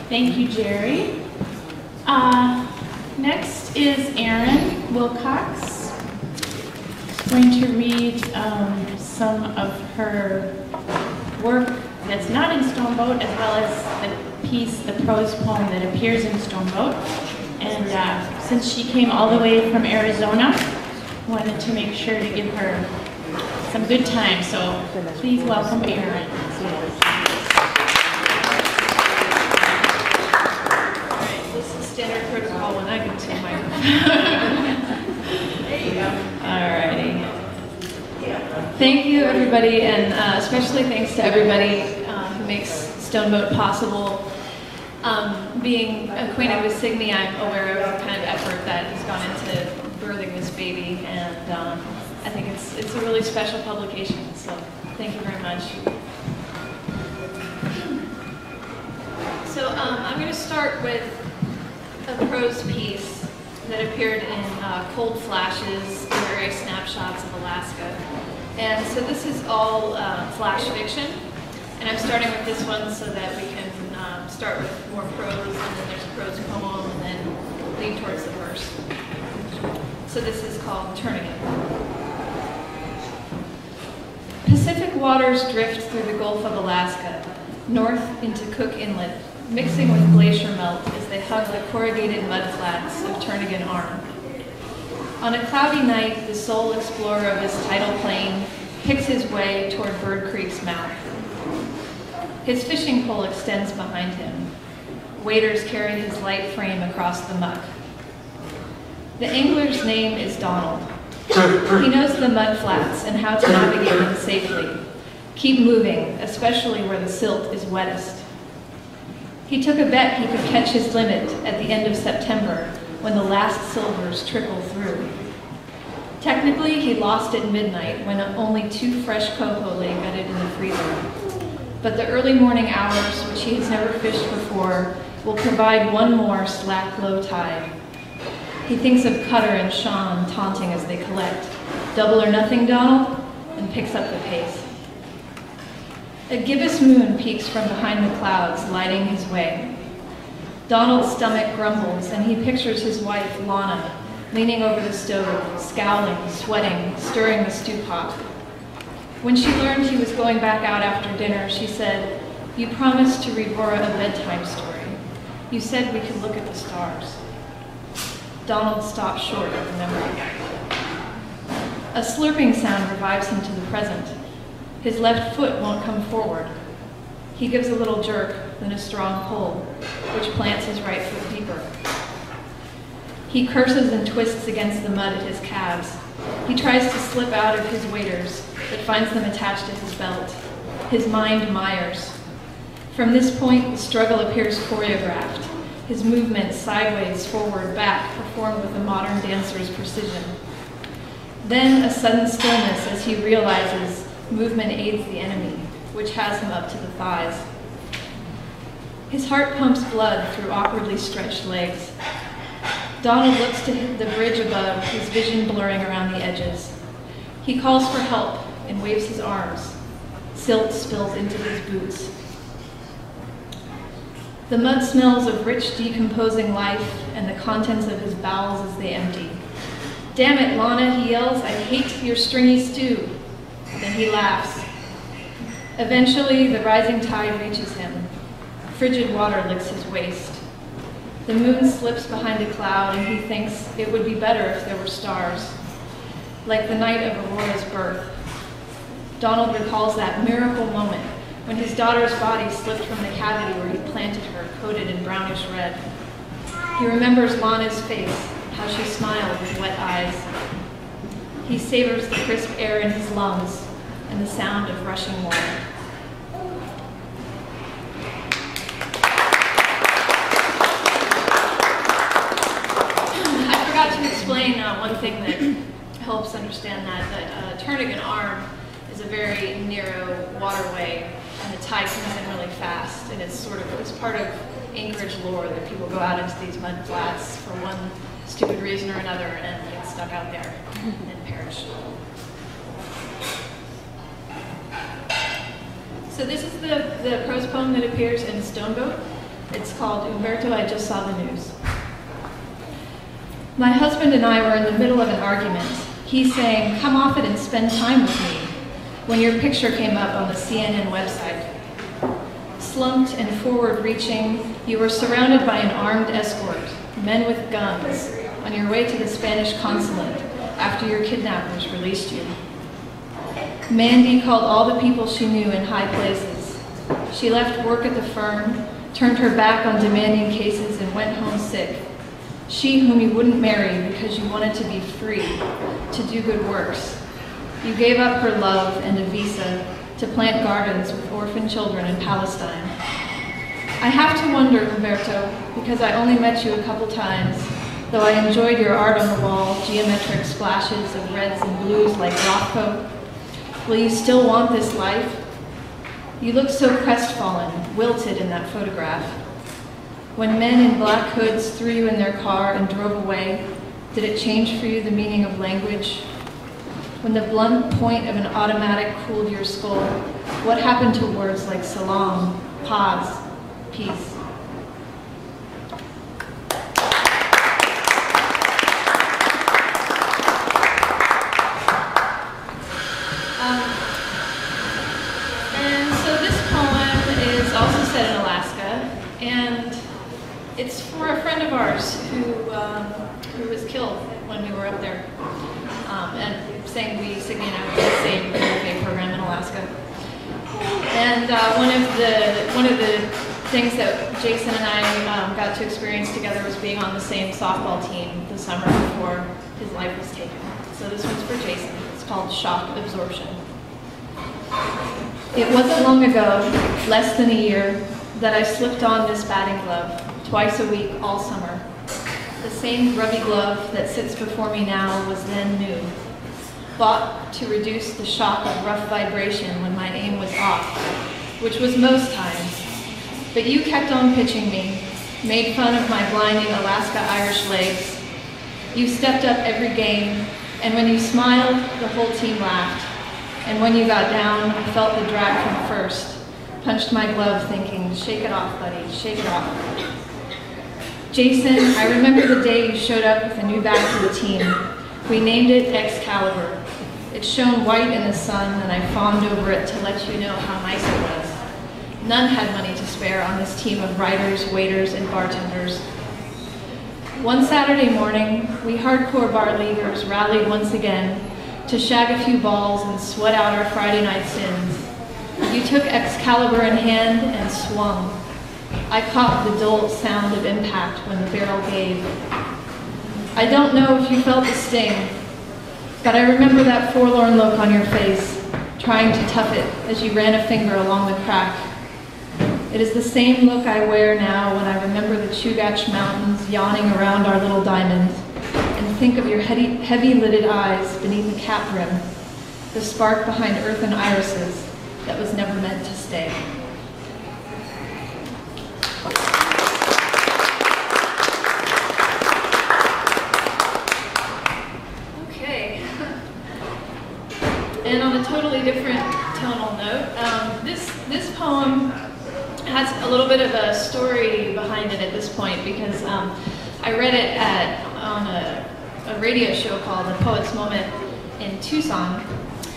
Thank you, Jerry. Next is Erin Wilcox. She's going to read some of her work that's not in Stoneboat, as well as the piece, the prose poem that appears in Stoneboat. And since she came all the way from Arizona, wanted to make sure to give her some good time. So please welcome Erin. Standard protocol when I go to the microphone. There you go. Alrighty. Thank you, everybody, and especially thanks to everybody who makes Stoneboat possible. Being acquainted with Signy, I'm aware of the kind of effort that has gone into birthing this baby, and I think it's a really special publication. So thank you very much. So I'm going to start with a prose piece that appeared in Cold Flashes, Literary Snapshots of Alaska. And so this is all flash fiction, and I'm starting with this one so that we can start with more prose, and then there's a prose poem, and then lead towards the verse. So this is called Turnagain. Pacific waters drift through the Gulf of Alaska, north into Cook Inlet, mixing with glacier melt as they hug the corrugated mudflats of Turnagain Arm. On a cloudy night, the sole explorer of this tidal plain picks his way toward Bird Creek's mouth. His fishing pole extends behind him. Waders carry his light frame across the muck. The angler's name is Donald. He knows the mudflats and how to navigate them safely. Keep moving, especially where the silt is wettest. He took a bet he could catch his limit at the end of September when the last silvers trickle through. Technically, he lost at midnight when only 2 fresh coho lay bedded in the freezer. But the early morning hours, which he has never fished before, will provide one more slack low tide. He thinks of Cutter and Sean taunting as they collect. Double or nothing, Donald, and picks up the pace. A gibbous moon peeks from behind the clouds, lighting his way. Donald's stomach grumbles, and he pictures his wife, Lana, leaning over the stove, scowling, sweating, stirring the stew pot. When she learned he was going back out after dinner, she said, "You promised to read Laura a bedtime story. You said we could look at the stars." Donald stops short of the memory. A slurping sound revives him to the present. His left foot won't come forward. He gives a little jerk, then a strong pull, which plants his right foot deeper. He curses and twists against the mud at his calves. He tries to slip out of his waders, but finds them attached to his belt. His mind mires. From this point, the struggle appears choreographed. His movements sideways, forward, back, performed with a modern dancer's precision. Then a sudden stillness as he realizes movement aids the enemy, which has him up to the thighs. His heart pumps blood through awkwardly stretched legs. Donald looks to the bridge above, his vision blurring around the edges. He calls for help and waves his arms. Silt spills into his boots. The mud smells of rich, decomposing life and the contents of his bowels as they empty. "Damn it, Lana," he yells, "I hate your stringy stew." Then he laughs. Eventually, the rising tide reaches him. Frigid water licks his waist. The moon slips behind a cloud, and he thinks it would be better if there were stars, like the night of Aurora's birth. Donald recalls that miracle moment when his daughter's body slipped from the cavity where he planted her, coated in brownish red. He remembers Lana's face, how she smiled with wet eyes. He savors the crisp air in his lungs and the sound of rushing water. I forgot to explain one thing that helps understand that Turnagain Arm is a very narrow waterway, and the tide comes in really fast, and it's part of Anchorage lore that people go out into these mud flats for one stupid reason or another and get stuck out there and perish. So this is the prose poem that appears in Stoneboat. It's called Umberto, I Just Saw the News. My husband and I were in the middle of an argument. He saying, "Come off it and spend time with me," when your picture came up on the CNN website. Slumped and forward-reaching, you were surrounded by an armed escort, men with guns, on your way to the Spanish consulate after your kidnappers released you. Mandy called all the people she knew in high places. She left work at the firm, turned her back on demanding cases, and went home sick. She whom you wouldn't marry because you wanted to be free, to do good works. You gave up her love and a visa to plant gardens with orphan children in Palestine. I have to wonder, Umberto, because I only met you a couple times, though I enjoyed your art on the wall, geometric splashes of reds and blues like Rothko. Will you still want this life? You looked so crestfallen, wilted in that photograph. When men in black hoods threw you in their car and drove away, did it change for you the meaning of language? When the blunt point of an automatic cooled your skull, what happened to words like salam, paz, peace? And so this poem is also set in Alaska, and it's for a friend of ours who was killed when we were up there. And saying we Signy and I were in the same interfaith program in Alaska. And one of the things that Jason and I got to experience together was being on the same softball team the summer before his life was taken. So this one's for Jason. It's called Shock Absorption. It wasn't long ago, less than a year, that I slipped on this batting glove twice a week all summer. The same grubby glove that sits before me now was then new, bought to reduce the shock of rough vibration when my aim was off, which was most times. But you kept on pitching me, made fun of my blinding Alaska Irish legs. You stepped up every game, and when you smiled, the whole team laughed. And when you got down, I felt the drag from first, punched my glove thinking, shake it off, buddy, shake it off. Jason, I remember the day you showed up with a new bat for the team. We named it Excalibur. It shone white in the sun, and I fawned over it to let you know how nice it was. None had money to spare on this team of writers, waiters, and bartenders. One Saturday morning, we hardcore bar leaguers rallied once again to shag a few balls and sweat out our Friday night sins. You took Excalibur in hand and swung. I caught the dull sound of impact when the barrel gave. I don't know if you felt the sting, but I remember that forlorn look on your face, trying to tough it as you ran a finger along the crack. It is the same look I wear now when I remember the Chugach Mountains yawning around our little diamond, and think of your heavy-lidded eyes beneath the cap rim, the spark behind earthen irises that was never meant to stay. Okay. And on a totally different tonal note, this poem has a little bit of a story behind it at this point, because I read it on a radio show called The Poet's Moment in Tucson,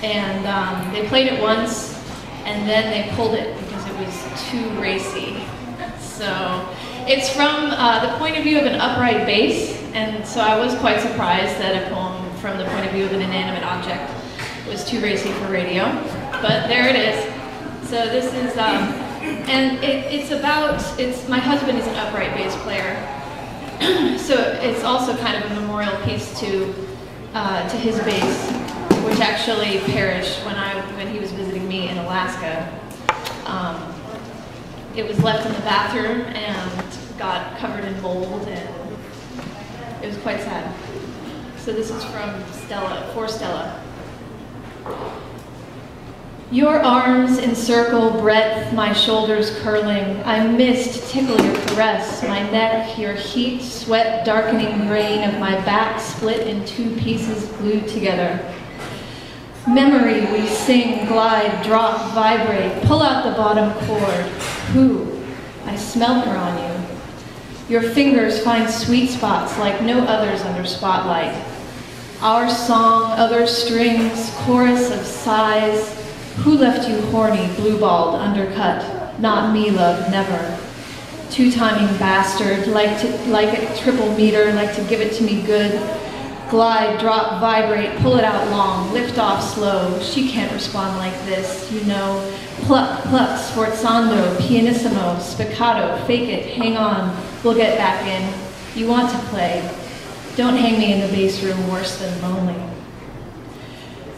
and they played it once, and then they pulled it because it was too racy. So it's from the point of view of an upright bass, and so I was quite surprised that a poem from the point of view of an inanimate object was too racy for radio, but there it is. So this is, and it's my husband is an upright bass player, so it's also kind of a memorial piece to his bass, which actually perished when he was visiting me in Alaska. It was left in the bathroom and got covered in mold, and it was quite sad. So this is from Stella, for Stella. Your arms encircle breadth, my shoulders curling. I mist tickle your caress, my neck, your heat, sweat darkening grain of my back split in two pieces glued together. Memory, we sing, glide, drop, vibrate, pull out the bottom chord. Who? I smell her on you. Your fingers find sweet spots like no others under spotlight. Our song, other strings, chorus of sighs. Who left you horny, blue-balled, undercut? Not me, love, never. Two-timing bastard, like a triple meter, like to give it to me good. Glide, drop, vibrate, pull it out long, lift off slow. She can't respond like this, you know. Pluck, pluck, sforzando, pianissimo, spiccato, fake it, hang on, we'll get back in. You want to play. Don't hang me in the bass room worse than lonely.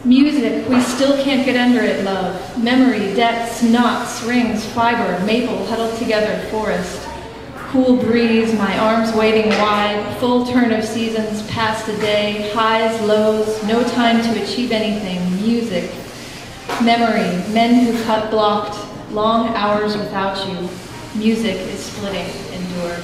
Music, we still can't get under it, love. Memory, depths, knots, rings, fiber, maple, huddled together, forest. Cool breeze, my arms waiting wide, full turn of seasons, past a day, highs, lows, no time to achieve anything, music. Memory, men who cut blocked, long hours without you. Music is splitting, endured.